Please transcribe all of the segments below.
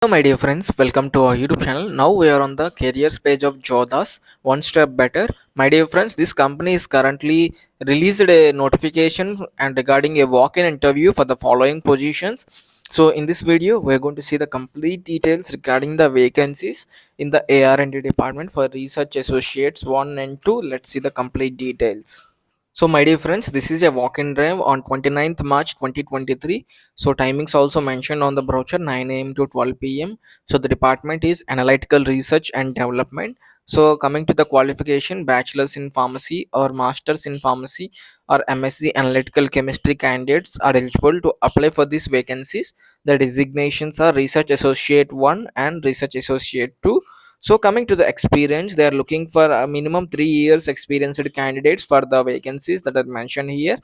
Hello, my dear friends. Welcome to our YouTube channel. Now we are on the careers page of Jodas. One step better, my dear friends. This company is currently released a notification and regarding a walk-in interview for the following positions. So in this video, we are going to see the complete details regarding the vacancies in the AR&D department for research associates 1 and 2. Let's see the complete details. So my dear friends, this is a walk-in drive on 29th March 2023. So timings also mentioned on the brochure 9 a.m. to 12 p.m. So the department is analytical research and development. So coming to the qualification, bachelor's in pharmacy or master's in pharmacy or MSc analytical chemistry candidates are eligible to apply for these vacancies. The designations are research associate 1 and research associate 2. So coming to the experience, they are looking for a minimum 3 years experienced candidates for the vacancies that are mentioned here.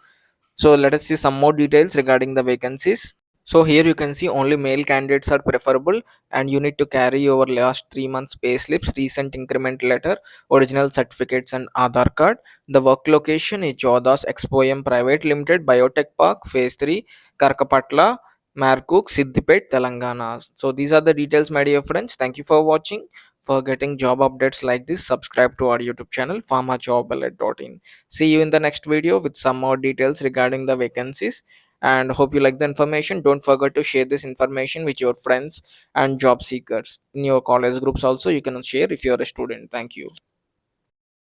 So let us see some more details regarding the vacancies. So here you can see only male candidates are preferable, and you need to carry your last 3 months pay slips, recent increment letter, original certificates and Aadhaar card. The work location is Jodas Expoim Pvt Limited, Biotech Park, Phase 3, Karkapatla, Markuk, Siddipet, Telangana. So these are the details, my dear friends. Thank you for watching. For getting job updates like this, subscribe to our YouTube channel, pharmajobalert.in. See you in the next video with some more details regarding the vacancies, and hope you like the information. Don't forget to share this information with your friends and job seekers in your college groups also. You can share if you're a student. Thank you.